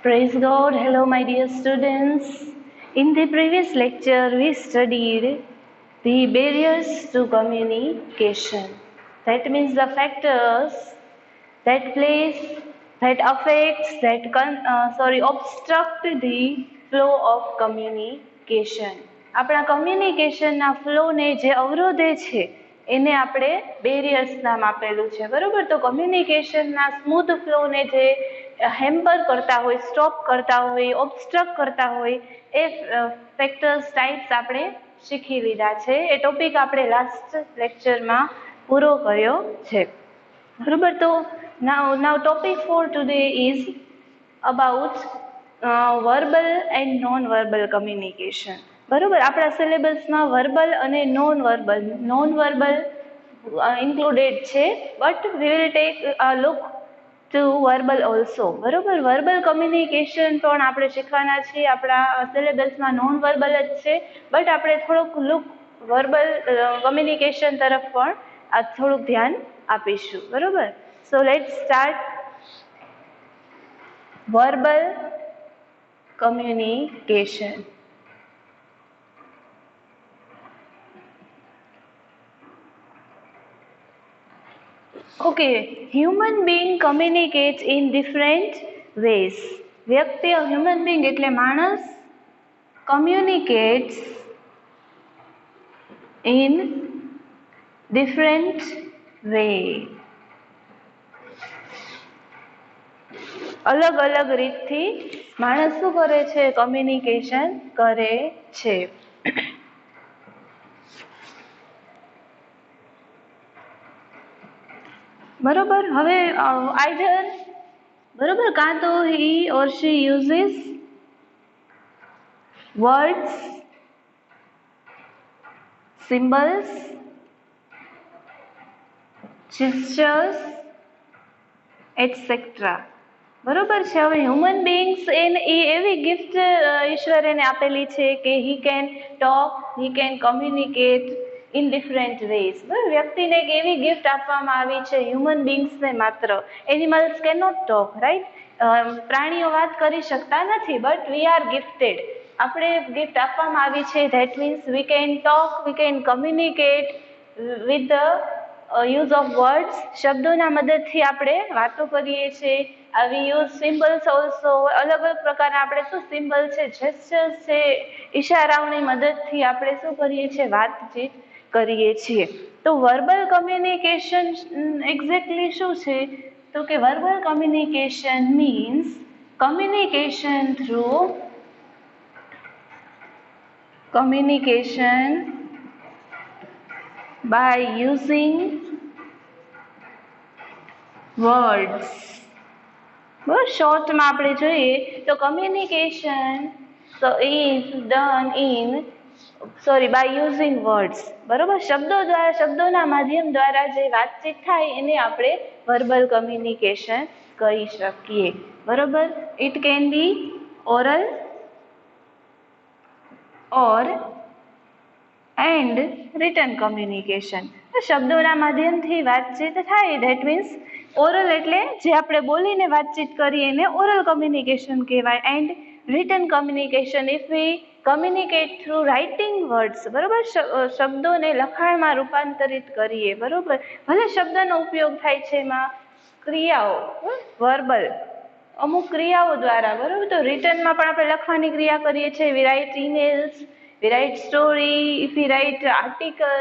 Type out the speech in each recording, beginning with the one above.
Praise God. Hello, my dear students. In the previous lecture, we studied the barriers to communication. That means the factors that place, that affects, obstruct the flow of communication. આપણા કમ્યુનિકેશનના ફ્લોને જે અવરોધે છે એને આપણે barriers નામ આપેલું છે, બરોબર. તો કમ્યુનિકેશનના સ્મૂથ ફ્લોને જે હેમ્પર કરતા હોય, સ્ટોપ કરતા હોય, ઓબસ્ટ્રક્ટ કરતા હોય એ ફેક્ટર્સ ટાઈપ્સ આપણે શીખી લીધા છે. એ ટોપિક આપણે લાસ્ટ લેક્ચરમાં પૂરો કર્યો છે, બરોબર. તો now topic for today is about verbal and non-verbal communication. બરોબર. આપણા સિલેબસમાં વર્બલ અને નોન વર્બલ ઇન્ક્લુડેડ છે, but we will take a look to verbal also. બરોબર. વર્બલ કમ્યુનિકેશન પણ આપણે શીખવાના છીએ. આપણા સિલેબસમાં નોન વર્બલ જ છે, બટ આપણે થોડુંક લુક વર્બલ કમ્યુનિકેશન તરફ પણ થોડુંક ધ્યાન આપીશું, બરોબર. So let's start verbal communication. Okay, human being communicates in different ways. વ્યક્તિ, human being એટલે માણસ, communicates in different way. અલગ અલગ રીતથી માણસ શું કરે છે? કમ્યુનિકેશન કરે છે. બરોબર. હવે આઈધર, બરોબર, કાં તો he or she uses words, symbols, gestures, etc. બરોબર છે. હવે હ્યુમન બીંગ્સ એને એ એવી ગિફ્ટ ઈશ્વર એને આપેલી છે કે he can talk, he can communicate in different ways. બરાબર. વ્યક્તિને એક એવી ગિફ્ટ આપવામાં આવી છે, હ્યુમન બીંગ્સને માત્ર. Animals can not talk, right. પ્રાણીઓ વાત કરી શકતા નથી, બટ વી આર ગિફ્ટેડ. આપણે ગિફ્ટ આપવામાં આવી છે. That means we can talk, we can communicate with the use of words. શબ્દોના મદદથી આપણે વાતો કરીએ છીએ. We use symbols also. અલગ અલગ પ્રકારના આપણે શું સિમ્બલ છે, જેસ્ચર્સ છે, ઈશારાઓની મદદથી આપણે શું કરીએ છીએ? વાતચીત કરીએ છીએ. તો વર્બલ કમ્યુનિકેશન એક્ઝેક્ટલી શું છે? તો કે verbal communication means communication by using words. બસ શોર્ટમાં આપણે જોઈએ તો communication is done by using words. બરોબર. શબ્દો દ્વારા, શબ્દોના માધ્યમ દ્વારા જે વાતચીત થાય એને આપણે વર્બલ કમ્યુનિકેશન કહી શકીએ, બરોબર. It can be oral or and return communication. શબ્દોના માધ્યમથી વાતચીત થાય, ધેટ મીન્સ ઓરલ એટલે જે આપણે બોલીને વાતચીત કરીએ એને ઓરલ કમ્યુનિકેશન કહેવાય. And return communication if V communicate through writing words. બરોબર. શબ્દોને લખાણમાં રૂપાંતરિત કરીએ, બરોબર. ભલે શબ્દનો ઉપયોગ થાય છે એમાં ક્રિયાઓ, વર્બલ અમુક ક્રિયાઓ દ્વારા, બરોબર. તો રિટનમાં પણ આપણે લખવાની ક્રિયા કરીએ છીએ. We write emails, we write story, if we write article,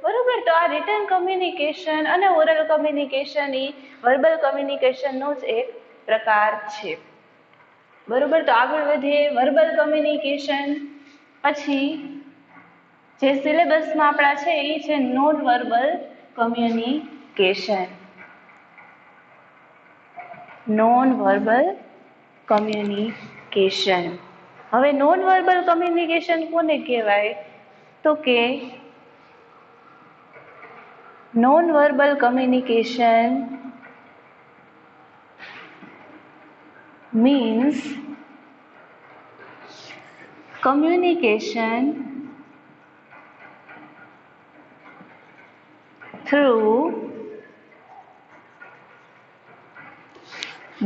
બરોબર. તો આ રિટન કમ્યુનિકેશન અને ઓરલ કમ્યુનિકેશન એ વર્બલ કમ્યુનિકેશનનો જ એક પ્રકાર છે, બરોબર. તો આગળ વધીએ. વર્બલ કમ્યુનિકેશન પછી જે સિલેબસમાં આપણા છે એ છે non verbal communication. Non verbal communication. હવે નોન વર્બલ કમ્યુનિકેશન કોને કહેવાય? તો કે non verbal communication means communication through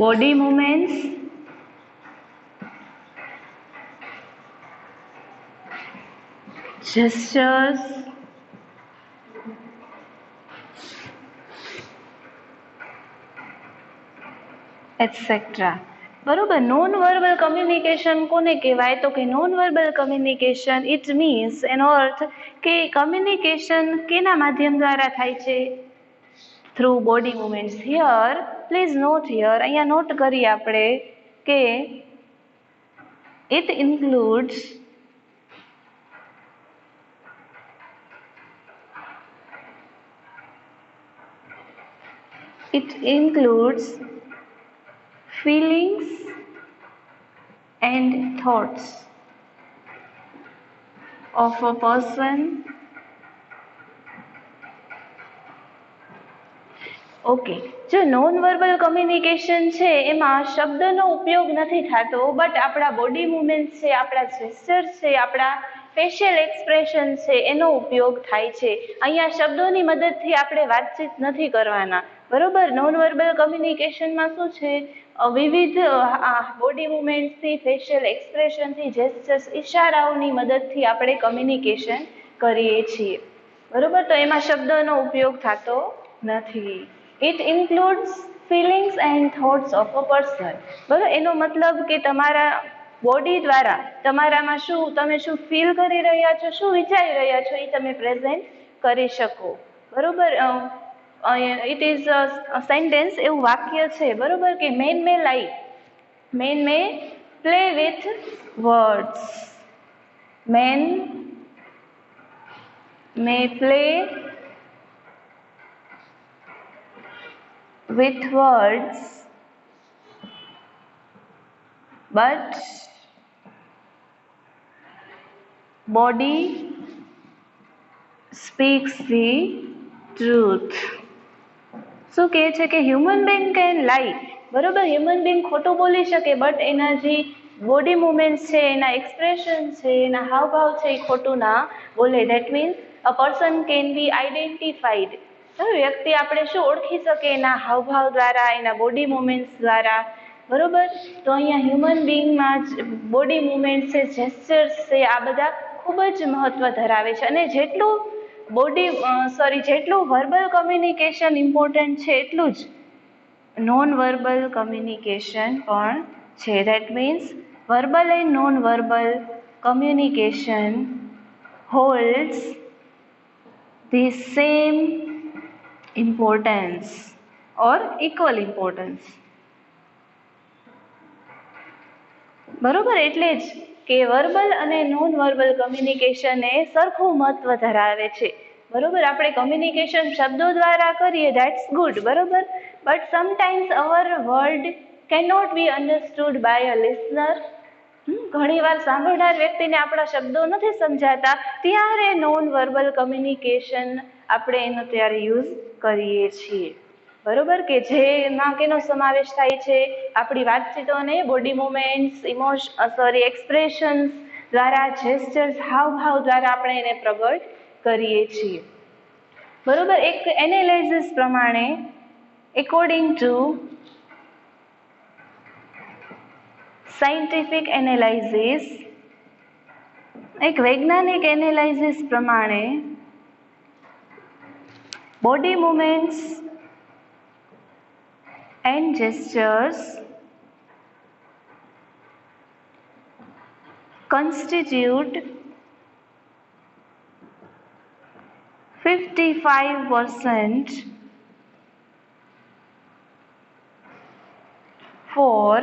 body movements, gestures, etc. બરોબર. નોન વર્બલ કમ્યુનિકેશન કોને કહેવાય? તો કે non verbal communication it means, એનો અર્થ કે કમ્યુનિકેશન કેના માધ્યમ દ્વારા થાય છે? Through body movements. Here please note, here અહીંયા નોટ કરીએ આપણે કે it includes feelings and thoughts of a person. Okay, જો નોન વર્બલ કમ્યુનિકેશન છે એમાં શબ્દનો ઉપયોગ નથી થતો, બટ આપણા બોડી મુવમેન્ટ્સ છે, આપણા જેસ્ચર્સ છે, આપણા ફેશિયલ એક્સપ્રેશન છે એનો ઉપયોગ થાય છે. અહીંયા શબ્દોની મદદથી આપણે વાતચીત નથી કરવાના. બરોબર. નોન વર્બલ કમ્યુનિકેશનમાં શું છે? વિવિધ બોડી મુવમેન્ટ્સથી, ફેશિયલ એક્સપ્રેશનથી, જેસ્ચર્સ, ઇશારાઓની મદદથી આપણે કમ્યુનિકેશન કરીએ છીએ. બરોબર. તો એમાં શબ્દોનો ઉપયોગ થતો નથી. It includes feelings and thoughts of a person. બરોબર. એનો મતલબ કે તમારા બોડી દ્વારા તમારામાં તમે શું ફીલ કરી રહ્યા છો, શું વિચારી રહ્યા છો, એ તમે પ્રેઝન્ટ કરી શકો. બરોબર. ઇટ ઇઝ અ સેન્ટેન્સ, એવું વાક્ય છે. બરોબર. કે man may play with words. Man may play with words, but body speaks the truth. શું કહે છે કે હ્યુમન બીંગ કેન લાઈ. બરોબર. હ્યુમન બીંગ ખોટું બોલી શકે, બટ એના જે બોડી મુવમેન્ટ્સ છે, એના એક્સપ્રેશન છે, એના હાવભાવ છે, એ ખોટું ના બોલે. That means a person can be identified. વ્યક્તિ આપણે શું ઓળખી શકે? એના હાવભાવ દ્વારા, એના બોડી મુવમેન્ટ્સ દ્વારા. બરોબર. તો અહીંયા હ્યુમન બીંગમાં બોડી મુવમેન્ટ્સ છે, જેસ્ચર્સ છે, આ બધા ખૂબ જ મહત્વ ધરાવે છે. અને જેટલું વર્બલ કમ્યુનિકેશન ઇમ્પોર્ટન્ટ છે, એટલું જ નોન વર્બલ કમ્યુનિકેશન પણ છે. That means verbal and non verbal communication holds the same importance or equal importance. બરોબર. એટલે જ કે વર્બલ અને નોન વર્બલ કમ્યુનિકેશન એ સરખું મહત્વ ધરાવે છે. બરોબર. આપણે કમ્યુનિકેશન શબ્દો દ્વારા કરીએ, ધેટ્સ ગુડ. બરોબર. But sometimes our word can not be understood by a listener. ઘણીવાર સાંભળનાર વ્યક્તિને આપણા શબ્દો નથી સમજાતા, ત્યારે નોન વર્બલ કમ્યુનિકેશન આપણે એનો ત્યારે યુઝ કરીએ છીએ. બરોબર. કે જેમાં કેનો સમાવેશ થાય છે? આપણી વાતચીતોને બોડી મુવમેન્ટ્સ, એક્સપ્રેશન્સ દ્વારા, જેસ્ચર્સ, હાવભાવ દ્વારા આપણે એને પ્રગટ કરીએ છીએ. બરોબર. એક એનાલિસિસ પ્રમાણે, એકોર્ડિંગ ટુ સાયન્ટિફિક એનાલિસિસ, એક વૈજ્ઞાનિક એનાલિસિસ પ્રમાણે body movements and gestures constitute 55% for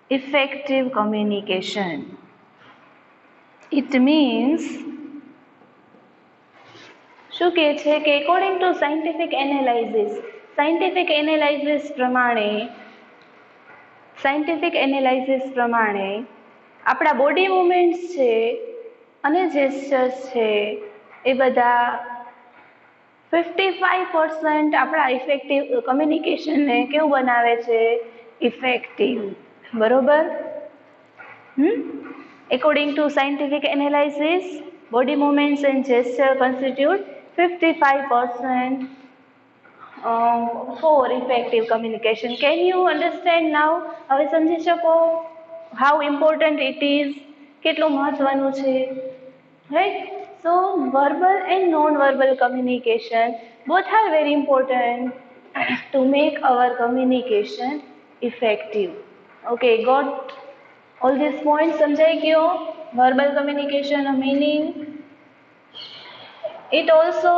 effective communication. It means શું કહે છે કે એકોર્ડિંગ ટુ સાયન્ટિફિક એનાલિસિસ પ્રમાણે આપણા બોડી મુવમેન્ટ્સ છે અને જેસ્ચર્સ છે એ બધા 55% આપણા ઇફેક્ટિવ કમ્યુનિકેશનને કેવું બનાવે છે? ઇફેક્ટિવ. બરોબર. According to scientific analysis, body movements and gesture constitute 55% for effective communication. Can you understand now? હવે સમજી શકો how important it is, કેટલું મહત્વનું છે, right? So verbal and non-verbal communication both are very important to make our communication effective. Okay, got all these points સમજાઈ ગયો? Verbal communication, a meaning. It also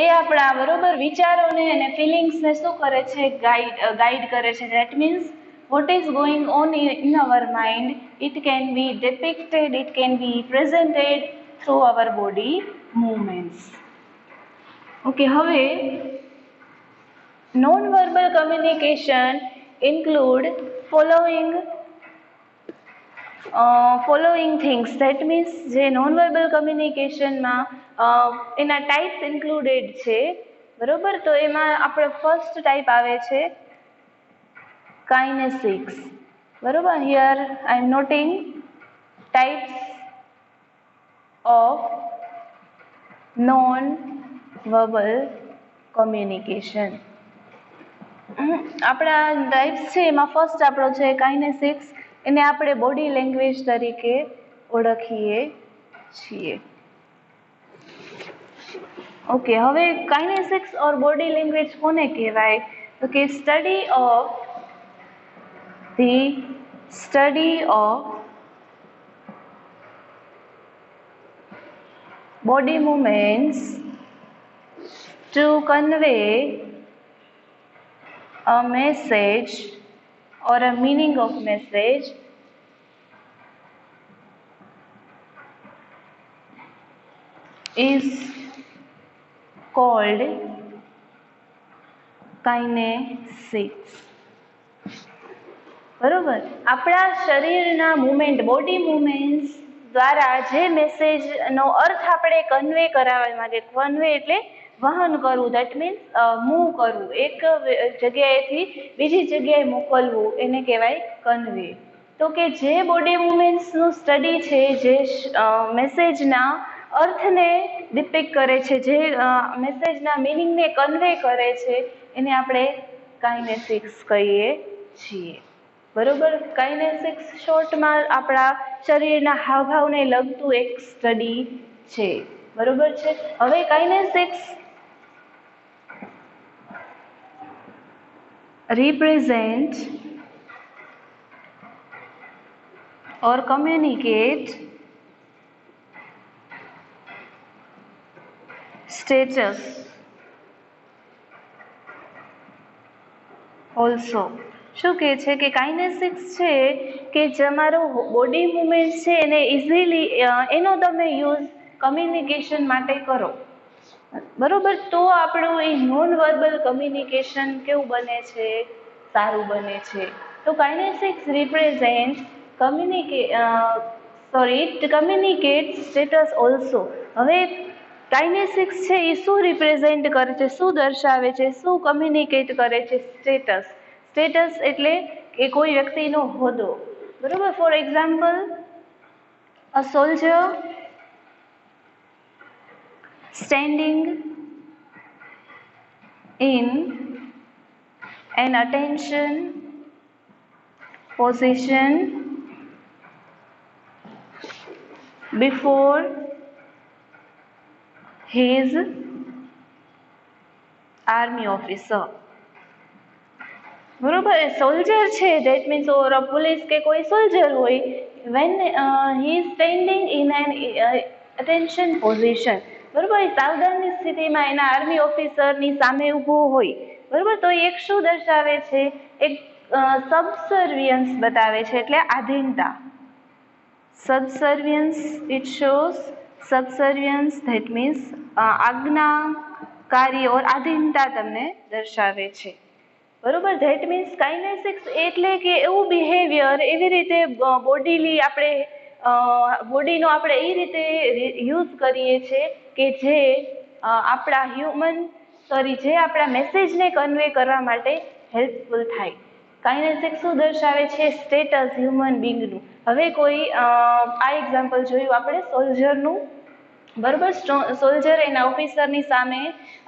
એ આપણા બરોબર વિચારોને અને ફિલિંગ્સને શું કરે છે? ગાઈડ કરે છે. That means what is going on in our mind, it can be depicted, it can be presented through our body movements. Okay, હવે non-verbal communication include following things. That means જે non-verbal communicationમાં એના types included છે, બરોબર? તો એમાં આપણે first type આવે છે કાઇનેસિક્સ, બરોબર? Here I am noting types of non-verbal communication. આપણા ટાઈપ્સ છે એમાં ફર્સ્ટ આપણો છે કાઇનેસિક્સ. એને આપણે બોડી લેંગ્વેજ તરીકે ઓળખીએ છીએ. ઓકે, હવે કાઇનેસિક્સ ઓર બોડી લેંગ્વેજ કોને કહેવાય? તો કે study of body movements to convey a message or a meaning of message is called kinesics. બરોબર? આપણા શરીરના મૂવમેન્ટ, બોડી મૂવમેન્ટ્સ દ્વારા જે મેસેજનો અર્થ આપણે કન્વે કરાવવા માંગે, કન્વે એટલે વહન કરવું, દેટ મીન્સ મૂવ કરવું, એક જગ્યાએથી બીજી જગ્યાએ મોકલવું, એને કહેવાય કન્વે. તો કે જે બોડી મૂવમેન્ટ્સનું સ્ટડી છે, જે મેસેજના અર્થને ડિપિક્ટ કરે છે, જે મેસેજના મિનિંગને કન્વે કરે છે, એને આપણે કાઇનેસિક્સ કહીએ છીએ. બરોબર? કાઇનેસિક્સ શોર્ટમાં આપણા શરીરના હાવભાવને લગતું એક સ્ટડી છે. બરોબર છે? હવે kinesics represent or communicate status also. શું કહે છે કે કાઇનેસિક્સ છે કે તમારું બોડી મૂવમેન્ટ છે એને ઇઝીલી એનો તમે યુઝ કમ્યુનિકેશન માટે કરો, બરોબર? તો આપણું એ નોન વર્બલ કમ્યુનિકેશન કેવું બને છે? સારું બને છે. તો kinesics represent communicate status also. હવે કાઇનેસિક્સ છે એ શું રિપ્રેઝેન્ટ કરે છે, શું દર્શાવે છે, શું કમ્યુનિકેટ કરે છે? સ્ટેટસ. સ્ટેટસ એટલે કે કોઈ વ્યક્તિનો હોદ્દો, બરોબર? For example, a soldier standing in an attention position before his army officer. બરોબર? એ સોલ્જર છે, ધેટ મીન્સ ઓર પોલીસ કે કોઈ સોલ્જર હોય, when he is standing in an attention position, બરોબર? એ સાવધાનની સ્થિતિમાં એના આર્મી ઓફિસરની સામે ઊભો હોય, બરોબર? તો એક શું દર્શાવે છે? એક સબસર્વિયન્સ બતાવે છે, એટલે આધીનતા. સબસર્વિયન્સ, ઇટ શોઝ સબસર્વિયન્સ, ધેટ મીન્સ આજ્ઞાકારી ઓર આધીનતા તમને દર્શાવે છે, બરોબર? ધેટ મીન્સ કાઇનેસિક્સ એટલે કે એવું બિહેવિયર, એવી રીતે બોડીલી આપણે બોડીનો આપણે એ રીતે યુઝ કરીએ છીએ કે જે આપણા જે આપણા મેસેજને કન્વે કરવા માટે હેલ્પફુલ થાય. કાઇનેસિક્સ શું દર્શાવે છે? સ્ટેટસ હ્યુમન બિંગનું. હવે કોઈ આ એક્ઝામ્પલ જોયું આપણે સોલ્જરનું, બરોબર. સોલ્જર એના ઓફિસરની સામે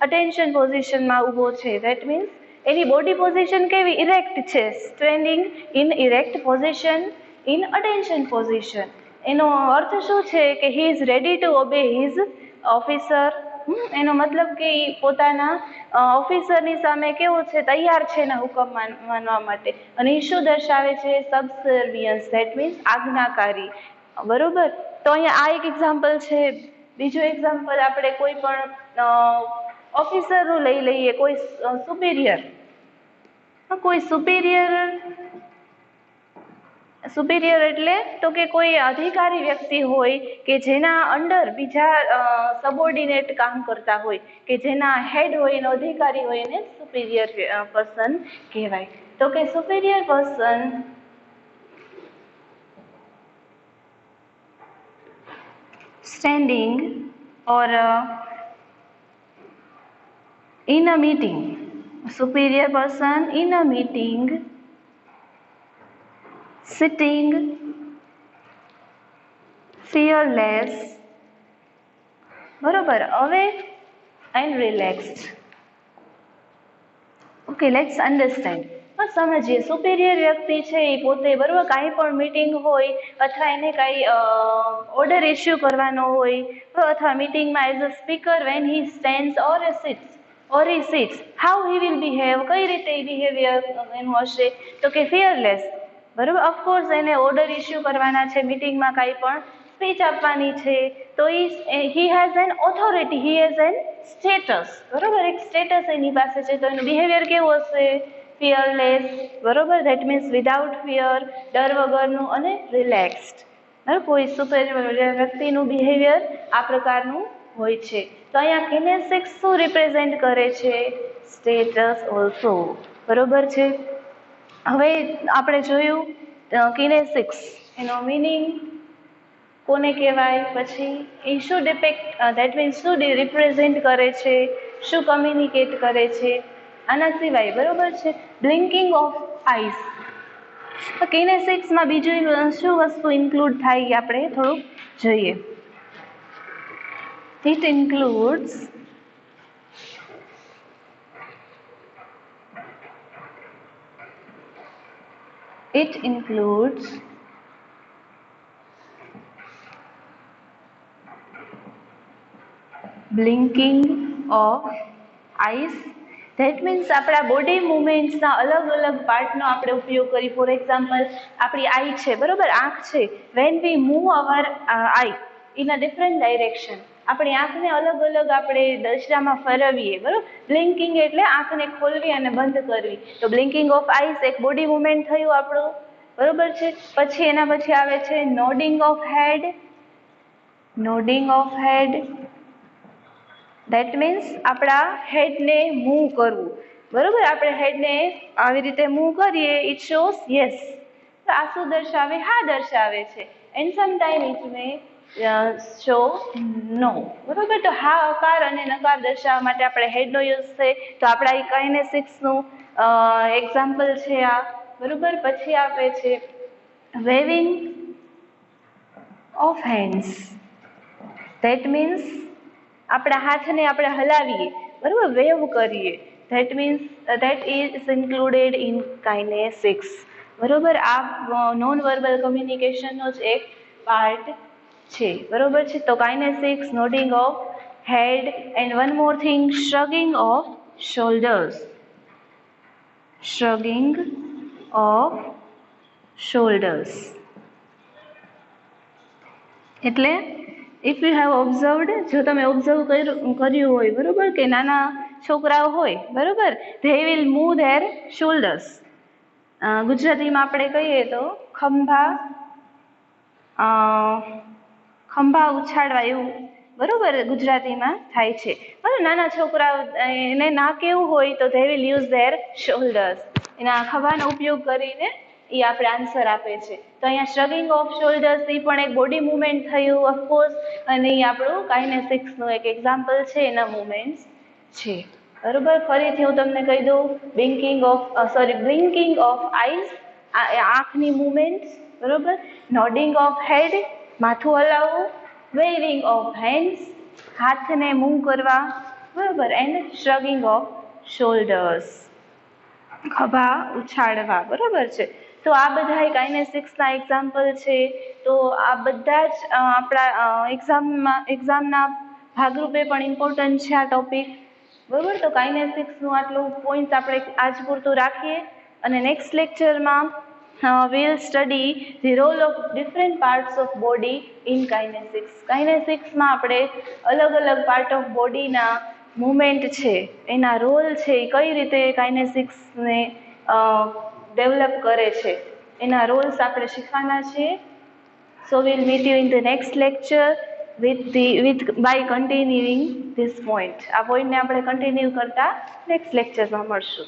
અટેન્શન પોઝિશનમાં ઊભો છે. That means any body position કેવી? ઇરેક્ટ છે. Standing in erect position in attention position. એનો અર્થ શું છે કે he is ready to obey his officer. એનો મતલબ કે એ પોતાના ઓફિસરની સામે કેવો છે? તૈયાર છે એના હુકમ માનવા માટે. અને એ શું દર્શાવે છે? સબસર્વિયન્સ. ધેટ મીન્સ આજ્ઞાકારી. બરોબર. તો અહીંયા આ એક એક્ઝામ્પલ છે. બીજું એક્ઝામ્પલ આપણે કોઈ પણ ઓફિસરનું લઈ લઈએ. કોઈ સુપિરિયર સુપિરિયર એટલે તો કે કોઈ અધિકારી વ્યક્તિ હોય કે જેના અંડર બીજા સબોર્ડિનેટ કામ કરતા હોય, કે જેના હેડ હોય, એનો અધિકારી હોય, એને સુપિરિયર પર્સન કહેવાય. તો કે superior person standing or in a meeting, superior person in a meeting, sitting fearless, બરોબર, away and relaxed. Okay, let's understand. સમજીએ. સુપિરિયર વ્યક્તિ છે એ પોતે, બરોબર, કાંઈ પણ મીટિંગ હોય અથવા એને કાંઈ ઓર્ડર ઇસ્યુ કરવાનો હોય, અથવા મીટિંગમાં as a speaker when he stands or he sits, how he will behave, કઈ રીતે એ બિહેવિયર એનું હશે? તો કે ફિયરલેસ. બરોબર. ઓફકોર્સ એને ઓર્ડર ઇસ્યુ કરવાના છે, મીટિંગમાં કાંઈ પણ સ્પીચ આપવાની છે, તો he has N authority, he has N status. બરોબર, એક સ્ટેટસ એની પાસે છે, તો એનું બિહેવિયર કેવું હશે? ફિયરલેસ. બરોબર. ધેટ મીન્સ વિધાઉટ ફિયર, ડર વગરનું, અને રિલેક્સ્ડ. કોઈ સુપેરિયર વ્યક્તિનું બિહેવિયર આ પ્રકારનું હોય છે. તો અહીંયા કિનેસિક્સ શું રિપ્રેઝેન્ટ કરે છે? Status also. બરોબર છે. હવે આપણે જોયું કિનેસિક્સ, એનો મિનિંગ કોને કહેવાય, પછી એ શું ધેટ મીન્સ શું રિપ્રેઝેન્ટ કરે છે, શું કમ્યુનિકેટ કરે છે. આના સિવાય, બરોબર છે, બ્લિંકિંગ ઓફ આઈસ. કિનેસિક્સમાં બીજું શું વસ્તુ ઇન્ક્લુડ થાય આપણે થોડુંક જોઈએ. It includes blinking of eyes. That means આપણા બોડી મુવમેન્ટ્સના અલગ અલગ પાર્ટનો આપણે ઉપયોગ કરી. ફોર એક્ઝામ્પલ, આપણી આઈ છે, બરોબર, આંખ છે. When we move our eye in a different direction, આપણી આંખને અલગ અલગ આપણે દિશામાં ફેરવીએ. બરોબર. બ્લિંકિંગ એટલે આંખને ખોલવી અને બંધ કરવી. તો બ્લિંકિંગ ઓફ આઈસ એક બોડી મુવમેન્ટ થયું આપણું. બરોબર છે. પછી એના પછી આવે છે nodding of head. That means આપણા હેડને મૂવ કરવું. બરોબર. આપણે હેડને આવી રીતે મૂવ કરીએ, ઇટ શોઝ યસ. તો આ શું દર્શાવે? હા દર્શાવે છે. And sometime it may show no. બરોબર. તો હા અકાર અને નકાર દર્શાવવા માટે આપણે હેડનો યુઝ છે. તો આપણા કાઇનેસિક્સનું એક્ઝામ્પલ છે આ. બરોબર. પછી આપે છે weaving of hands. That means આપણા હાથને આપણે હલાવીએ, બરોબર, વેવ કરીએ. That means that is included in kinesics. બરોબર. આ નોન વર્બલ કમ્યુનિકેશનનો જ એક પાર્ટ છે. બરોબર છે. તો kinesics, nodding of head, and one more thing, shrugging of shoulders. એટલે ઇફ યુ હેવ ઓબ્ઝર્વડ, જો તમે ઓબ્ઝર્વ કર્યું હોય, બરોબર, કે નાના છોકરાઓ હોય, બરોબર, they will move there shoulders. ગુજરાતીમાં આપણે કહીએ તો ખંભા ઉછાળવા, એવું, બરોબર, ગુજરાતીમાં થાય છે. બરાબર. નાના છોકરાઓ એને ના કેવું હોય તો they will use there shoulders. એના ખભાનો ઉપયોગ કરીને એ આપણે આન્સર આપે છે. તો અહીંયા શ્રગિંગ ઓફ શોલ્ડર્સ એ પણ એક બોડી મુવમેન્ટ થયું, ઓફકોર્સ, અને એ આપણું કાઇનેસિક્સનું એક એક્ઝામ્પલ છે, એના મુવમેન્ટ્સ છે. બરોબર. ફરીથી હું તમને કહી દઉં, બ્લિંકિંગ ઓફ આઈસ, આંખની મુવમેન્ટ્સ. બરોબર. નોડિંગ ઓફ હેડ, માથું હલાવવું. વેવિંગ ઓફ હેન્ડ્સ, હાથને મૂવ કરવા, બરોબર, એન્ડ શ્રગિંગ ઓફ શોલ્ડર્સ, ખભા ઉછાળવા, બરોબર છે. તો આ બધા કાઇનેસિક્સના એક્ઝામ્પલ છે. તો આ બધા જ આપણા એક્ઝામના ભાગરૂપે પણ ઇમ્પોર્ટન્ટ છે આ ટોપિક, બરોબર. તો કાઇનેસિક્સનું આટલું પોઈન્ટ આપણે આજ પૂરતું રાખીએ અને નેક્સ્ટ લેક્ચરમાં we'll study the role of different parts of body in kinesics. કાઇનેસિક્સમાં આપણે અલગ અલગ પાર્ટ ઓફ બોડીના મુવમેન્ટ છે, એના રોલ છે, એ કઈ રીતે કાઇનેસિક્સને ડેવલપ કરે છે, એના રોલ્સ આપણે શીખવાના છીએ. So we'll meet you in the next lecture by continuing this point. આ પોઈન્ટને આપણે કન્ટિન્યુ કરતા નેક્સ્ટ લેક્ચરમાં મળશું.